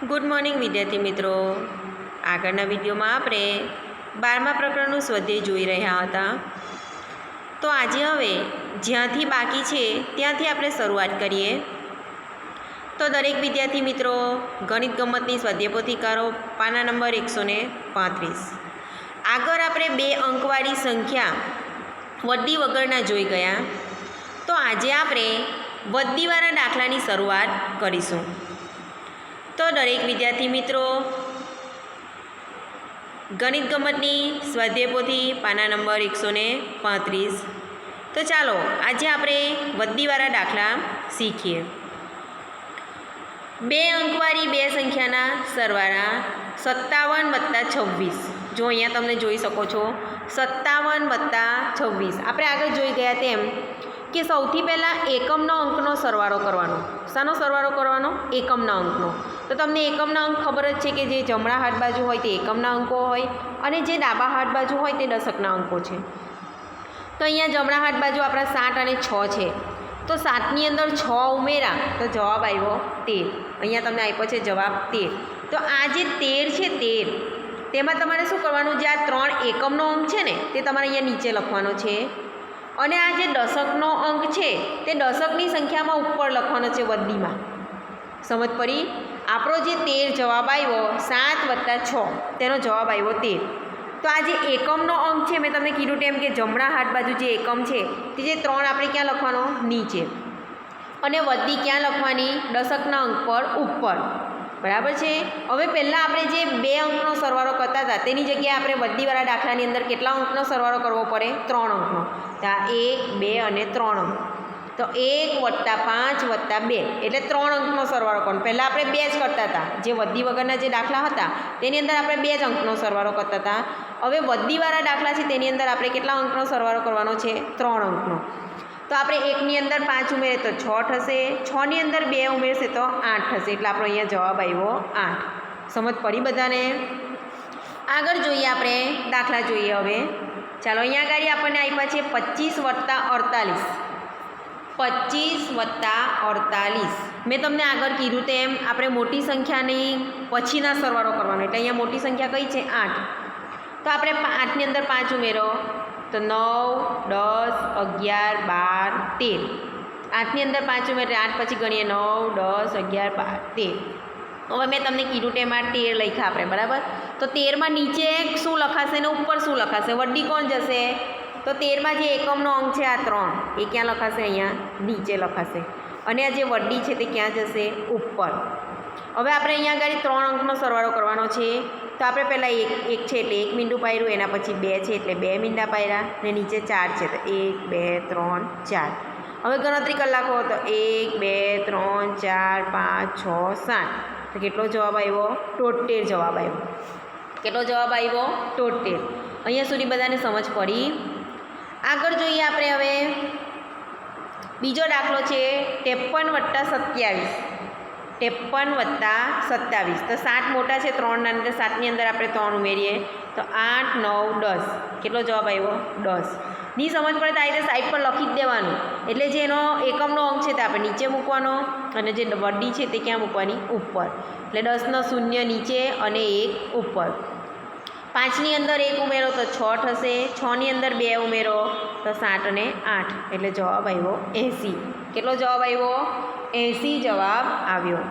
Good morning વિદ્યાર્થી મિત્રો। આગળના વિડીયોમાં આપણે 12મા પ્રકરણનું સ્વાધ્યાય જોઈ રહ્યા હતા। તો આજે હવે જ્યાંથી બાકી છે ત્યાંથી આપણે શરૂઆત કરીએ। તો દરેક વિદ્યાર્થી મિત્રો ગણિત ગમ્મતની સ્વાધ્યાય પોથી કાઢો, પાના નંબર 135। આગળ આપણે 2 અંકવાળી સંખ્યા વડ્ડી વગરના જોઈ ગયા। તો આજે આપણે વડ્ડીવાળા દાખલાની શરૂઆત કરીશું। તો દરેક વિદ્યાર્થી મિત્રો ગણિત ગમ્મતની સ્વાધ્યાય પોથી પાના નંબર 135। તો ચાલો આજે આપણે વડ્ડીવાળા દાખલા શીખીએ। 2 અંકવાળી 2 સંખ્યાના સરવાળા 57 + 26। જો અહીંયા તમને જોઈ શકો છો 57 + 26। આપણે આગળ જોઈ ગયા તેમ કે સૌથી પહેલાં એકમનો અંકનો સરવાળો કરવાનો। શાનો સરવાળો કરવાનો? એકમના અંકનો। તો તમને એકમના અંક ખબર જ છે કે જે જમણા હાથ બાજુ હોય તે એકમના અંકો હોય અને જે ડાબા હાથ બાજુ હોય તે દશકના અંકો છે। તો અહીંયા જમણા હાથ બાજુ આપણા 7 અને 6 છે। તો 7ની અંદર 6 ઉમેરા તો જવાબ આવ્યો 13। અહીંયા તમને આપ્યો છે જવાબ 13। તો આ જે 13 છે 13 તેમાં તમારે શું કરવાનું? જે આ 3 એકમનો અંક છે ને તે તમારે અહીંયા નીચે લખવાનો છે અને આ જે દશકનો અંક છે તે દશકની સંખ્યામાં ઉપર લખવાનો છે વડ્ડીમાં। સમજ પડી? આપણો જે 13 જવાબ આવ્યો 7 + 6 તેનો જવાબ આવ્યો 13। તો આ જે એકમનો અંક છે મેં તમને કીધું તેમ કે જમણા હાથ બાજુ જે એકમ છે તે જે 3 આપણે ક્યાં લખવાનો? નીચે, અને વડ્ડી ક્યાં લખવાની? દશકના અંક પર ઉપર। બરાબર છે। હવે પહેલાં આપણે જે 2 અંકનો સરવાળો કરતા હતા તેની જગ્યાએ આપણે વડ્ડીવાળા દાખલાની અંદર કેટલા અંકનો સરવાળો કરવો પડે? 3 અંકનો। તો 1, 2 અને 3 અંક। તો 1 + 5 + 2 એટલે 3 અંકનો સરવાળો કરવાનો। પહેલાં આપણે 2 જ કરતા હતા, જે વડ્ડી વગરના જે દાખલા હતા તેની અંદર આપણે 2 જ અંકનો સરવાળો કરતા હતા। હવે વડ્ડીવાળા દાખલા છે તેની અંદર આપણે કેટલા અંકનો સરવાળો કરવાનો છે? 3 અંકનો। તો આપણે 1ની અંદર 5 ઉમેરીએ તો 6 થશે, 6ની અંદર 2 ઉમેરશે તો 8 થશે, એટલે આપણો અહીંયા જવાબ આવ્યો 8। સમજ પડી બધાને? આગળ જોઈએ આપણે દાખલા જોઈએ હવે। ચાલો અહીંયા આગળ આપણને આપ્યા છે 25 + 48। 25 + 48 મેં તમને આગળ કીધું તેમ આપણે મોટી સંખ્યાની પછીના સરવાળો કરવાનો, એટલે અહીંયા મોટી સંખ્યા કઈ છે? 8। તો આપણે 8ની અંદર 5 ઉમેરો તો 9, 10, 11, 12, 13। 8ની અંદર 5 ઉમેરો 8 પછી ગણીએ 9, 10, 11, 12, 13। હવે મેં તમને કીધું તેમ આ 13 લખ્યા આપણે, બરાબર? તો 13માં નીચે શું લખાશે ને ઉપર શું લખાશે? વડ્ડી કોણ જશે? તો 13માં જે એકમનો અંક છે આ 3 એ ક્યાં લખાશે? અહીંયા નીચે લખાશે, અને આ જે વડ્ડી છે તે ક્યાં જશે? ઉપર। હવે આપણે અહીંયા આગળ 3 અંકનો સરવાળો કરવાનો છે। તો આપણે પહેલાં 1 છે એટલે 1 મીંડું પાડ્યું, એના પછી 2 છે એટલે 2 મીંડા પાડ્યા, ને નીચે 4 છે તો 1, 2, 3, 4। હવે ગણતરી કરી નાખો તો 1, 2, 3, 4, 5, 6, 7। તો કેટલો જવાબ આવ્યો? 73 જવાબ આવ્યો। કેટલો જવાબ આવ્યો? 73। અહીંયા સુધી બધાને સમજ પડી? આગળ જોઈએ આપણે હવે બીજો દાખલો છે 53 + 27। 53 + 27 તો 7 મોટા છે, 3 અંદર 7ની અંદર આપણે 3 ઉમેરીએ તો 8, 9, 10। કેટલો જવાબ આવ્યો? 10। ની સમજ પડે તો આ રીતે સાઈડ પર લખી જ દેવાનું, એટલે જે એનો એકમનો અંક છે તે આપણે નીચે મૂકવાનો અને જે વડ્ડી છે તે ક્યાં મૂકવાની? ઉપર। એટલે 10નો શૂન્ય નીચે અને 1 ઉપર। 5ની અંદર 1 ઉમેરો તો 6 થશે, 6ની અંદર 2 ઉમેરો તો 7 અને 8 એટલે જવાબ આવ્યો 80। કેટલો જવાબ આવ્યો? 80 જવાબ આવ્યો।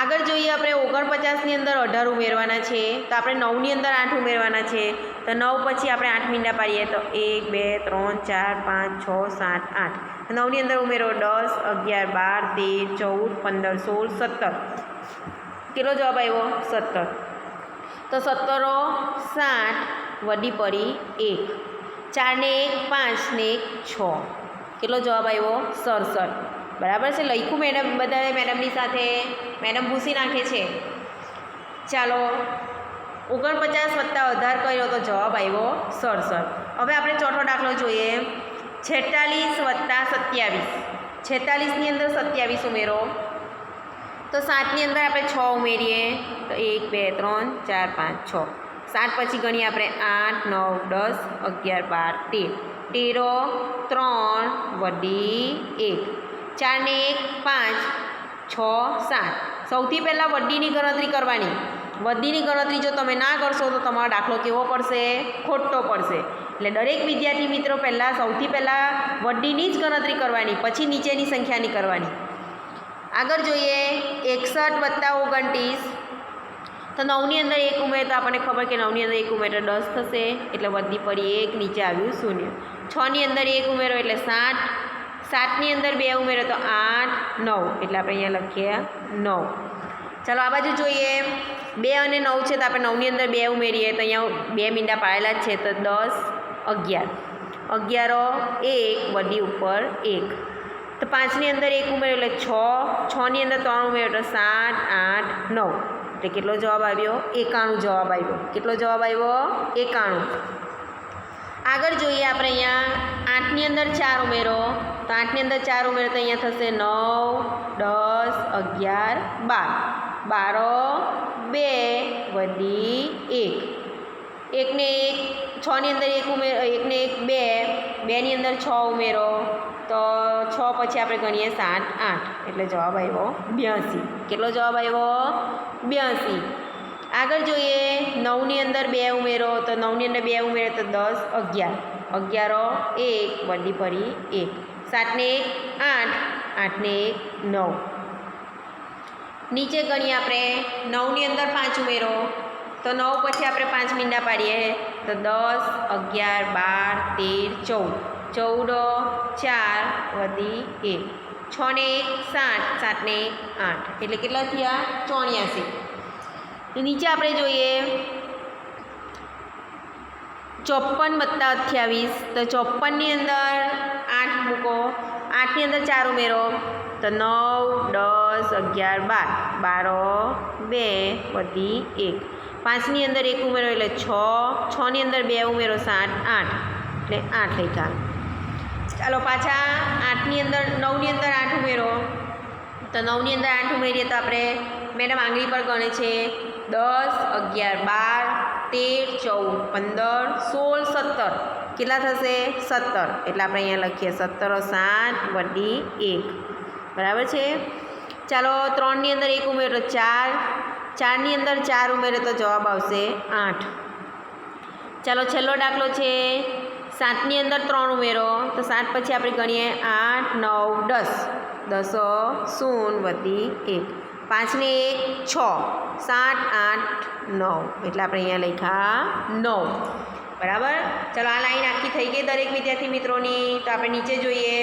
આગળ જોઈએ આપણે 49ની અંદર 18 ઉમેરવાના છે। તો આપણે 9ની અંદર 8 ઉમેરવાના છે। તો 9 પછી આપણે 8 મીંડા પાડીએ તો 1, 2, 3, 4, 5, 6, 7, 8। 9ની અંદર ઉમેરો 10, 11, 12, 13, 14, 15, 16, 17। કેટલો જવાબ આવ્યો? 17। તો 17 60 વડી પડી 1, 4 ને 1 5 ને 1 6। કેટલો જવાબ આવ્યો? 67। બરાબર છે? લખ્યું મેડમ બધાએ મેડમની સાથે? મેડમ ભૂસી નાખે છે। ચાલો 49 + 18 કર્યો તો જવાબ આવ્યો 67। હવે આપણે ચોથો દાખલો જોઈએ 46 + 27। 46ની અંદર 27 ઉમેરો તો 7ની અંદર આપણે 6 ઉમેરીએ તો 1, 2, 3, 4, 5, 6। 7 પછી ગણીએ આપણે 8, 9, 10, 11, 12, 13। 3 વડી 1, 4 ને 1 5, 6, 7। સૌથી પહેલાં વડીની ગણતરી કરવાની. વડીની ગણતરી જો તમે ના કરશો તો તમારો દાખલો કેવો પડશે? ખોટો પડશે. એટલે દરેક વિદ્યાર્થી મિત્રો સૌથી પહેલાં વડીની જ ગણતરી કરવાની, પછી નીચેની સંખ્યાની કરવાની. આગળ જોઈએ 61 + 29. તો 9ની અંદર 1 ઉમેરે તો આપણને ખબર કે 9ની અંદર 1 ઉમેરે 10 થશે, એટલે વધી પડી 1, નીચે આવ્યું 0. 6ની અંદર 1 ઉમેરો એટલે 7. 7ની અંદર 2 ઉમેરો તો 8, 9, એટલે આપણે અહીંયા લખીએ 9. ચાલો આ બાજુ જોઈએ 2 અને 9 છે, તો આપણે 9ની અંદર 2 ઉમેરીએ તો અહીંયા 2 મીંડા પાડેલા જ છે, તો 10, 11. 11 1 વડી ઉપર 1. તો 5ની અંદર 1 ઉમેરો એટલે 6. 6ની અંદર 3 ઉમેરો તો 7, 8, 9, એટલે કેટલો જવાબ આવ્યો? 91 જવાબ આવ્યો. કેટલો જવાબ આવ્યો? 91. આગળ જોઈએ આપણે અહીંયા 8ની અંદર 4 ઉમેરો, તો 8ની અંદર 4 ઉમેરો તો અહીંયા થશે 9, 10, 11, 12, 2 વધી 1. 1 ને 1, 6ની અંદર 1 ઉમેરો, 1 ને 1 2, 2ની અંદર 6 ઉમેરો તો 6 પછી આપણે ગણીએ 7, 8, એટલે જવાબ આવ્યો 82. કેટલો જવાબ આવ્યો? 82. આગળ જોઈએ 9ની અંદર 2 ઉમેરો, તો 9ની અંદર 2 ઉમેરો તો 10, 11. 11 1 વડી પડી 1. 7 ને 1 8, 8 ને 1 9. નીચે ગણીએ આપણે 9ની અંદર 5 ઉમેરો, તો 9 પછી આપણે 5 મીંડા પાડીએ તો 10, 11, 12, 13, 14, 4 વધી 1. 6 ને 1 7, 7 ને 1 8, એટલે કેટલા થયા? 84. નીચે આપણે જોઈએ 54 + 28. તો 54ની અંદર 8 મૂકો, 8ની અંદર 4 ઉમેરો તો 9, 10, 11, 12, 2 વધી 1. 5ની અંદર 1 ઉમેરો એટલે 6. 6ની અંદર 2 ઉમેરો 7, 8, એટલે 8 લખ્યા. ચાલો પાછા 8ની અંદર 9ની અંદર 8 ઉમેરો, તો 9ની અંદર 8 ઉમેરીએ તો આપણે મેડમ આંગળી પર ગણે છે 10, 11, 12, 13, 14, 15, 16, 17, કેટલા થશે? 17, એટલે આપણે અહીંયા લખીએ 17 7 વડી 1. બરાબર છે. ચાલો 3ની અંદર 1 ઉમેરો તો 4. 4ની અંદર 4 ઉમેરે તો જવાબ આવશે 8. ચાલો છેલ્લો દાખલો છે 7ની અંદર 3 ઉમેરો, તો 7 પછી આપણે ગણીએ 8, 9, 10, 10 0 વધી 1. 5 ને 1 6, 7, 8, 9, એટલે આપણે અહીંયા લખ્યા 9. બરાબર. ચાલો આ લાઈન આખી થઈ ગઈ દરેક વિદ્યાર્થી મિત્રોની. તો આપણે નીચે જોઈએ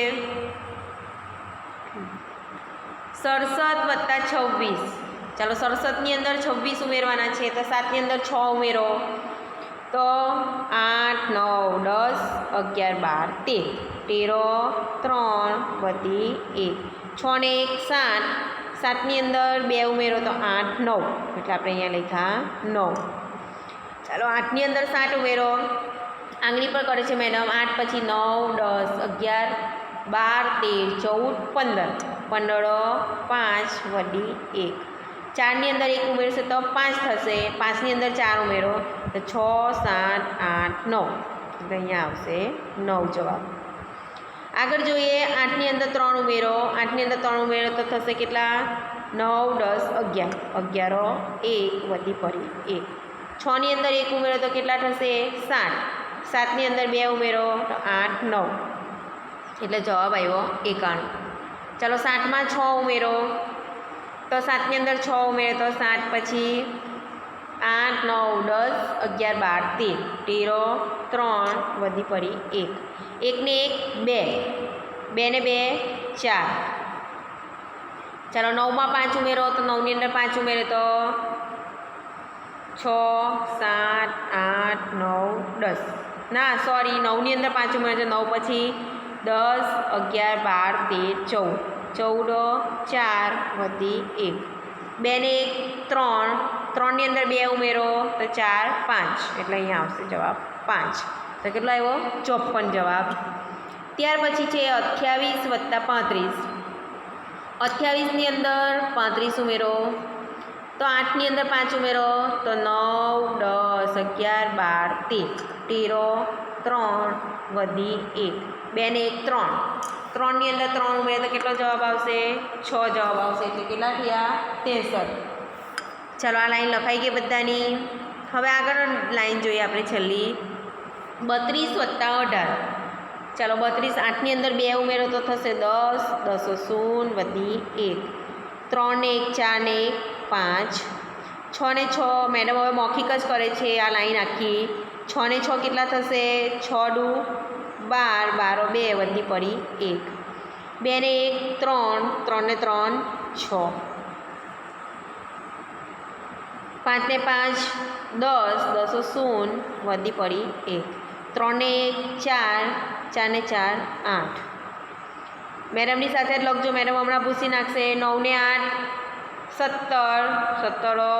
67 + 26. ચાલો 67ની અંદર 26 ઉમેરવાના છે, તો 7ની અંદર 6 ઉમેરો તો 8, 9, 10, 11, 12, 13, 3 વધી 1. 6 ને 1 7, 7ની અંદર 2 ઉમેરો તો 8, 9, એટલે આપણે અહીંયા લખ્યા 9. ચાલો 8ની અંદર 7 ઉમેરો, આંગળી પર કરે છે મેડમ. 8 પછી 9, 10, 11, 12, 13, 14, 15, 5 વધી 1. 4ની અંદર 1 ઉમેરશે તો 5 થશે. 5ની અંદર 4 ઉમેરો તો 6, 7, 8, 9, એટલે અહીંયા આવશે 9 જવાબ. આગળ જોઈએ 8ની અંદર 3 ઉમેરો. 8ની અંદર 3 ઉમેરો તો થશે કેટલા? 9, 10, 11, 1 વધી પડી 1. 6ની અંદર 1 ઉમેરો તો કેટલા થશે? 7. 7ની અંદર 2 ઉમેરો તો 8, 9, એટલે જવાબ આવ્યો 91. ચાલો 7માં 6 ઉમેરો, તો 7ની અંદર 6 ઉમેરો તો 7 પછી 8, 9, 10, 11, 12, 13, 3 વધી પડી 1. 1 ને 1 2, 2 ને 2 4. ચાલો 9માં 5 ઉમેરો, તો 9ની અંદર 5 ઉમેરો તો 6, 7, 8, 9, 10. ના સોરી, 9ની અંદર 5 ઉમેરો તો 9 પછી 10, 11, 12, 13, 14, 4 વધી 1. 2 ને 1 3, 3ની અંદર 2 ઉમેરો તો 4, 5, એટલે અહીંયા આવશે જવાબ 5. તો કેટલો આવ્યો? 54 જવાબ. ત્યાર પછી છે 28 + 35. 28ની અંદર 35 ઉમેરો, તો 8ની અંદર 5 ઉમેરો તો 9, 10, 11, 12, 13, 3 વધી 1. 2 ને 1 3, 3ની અંદર 3 ઉમેરીએ તો કેટલો જવાબ આવશે? 6 જવાબ આવશે. એટલે કેટલા થયા? 63. ચાલો આ લાઈન લખાઈ ગઈ બધાની. હવે આગળ લાઈન જોઈએ આપણે છેલ્લી 32 + 18. ચાલો 32 8ની અંદર 2 ઉમેરો તો થશે 10, 10 0 વધી 1, 3 ને 1 4 ને 1 5, 6 ને 6 મેડમ હવે મૌખિક જ કરે છે આ લાઈન આખી. 6 ને 6 કેટલા થશે? 6 દુ 12, 12 2 વધી પડી 1, 2 ને 1 3, 3 ને 3 6, 5 ને 5 10, 10 0 વધી પડી 1, 3 ને 1 4, 4 ને 4 8. મેડમની સાથે જ લખજો, મેડમ હમણાં ભૂસી નાખશે. 9 ને 8 17, 17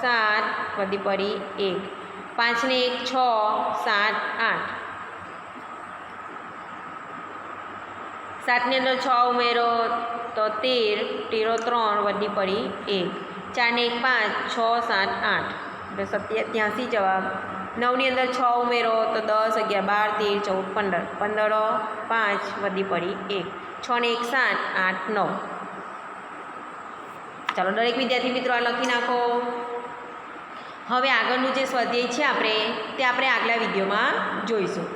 7 વધી પડી 1, 5 ને 1 6 7 8, 7ની અંદર 6 ઉમેરો તો 13, 13 3 વધી પડી 1, 4 ને 1 5 6 7 8 એટલે 87 જવાબ. 9ની અંદર 6 ઉમેરો તો 10 11 12 13 14 15, 15 5 વધી પડી 1, 6 ને 1 7 8 9. ચાલો દરેક વિદ્યાર્થી મિત્રો આ લખી નાખો. હવે આગળનું જે સ્વાધ્યાય છે તે આપણે આગલા વિડીયોમાં જોઈશું.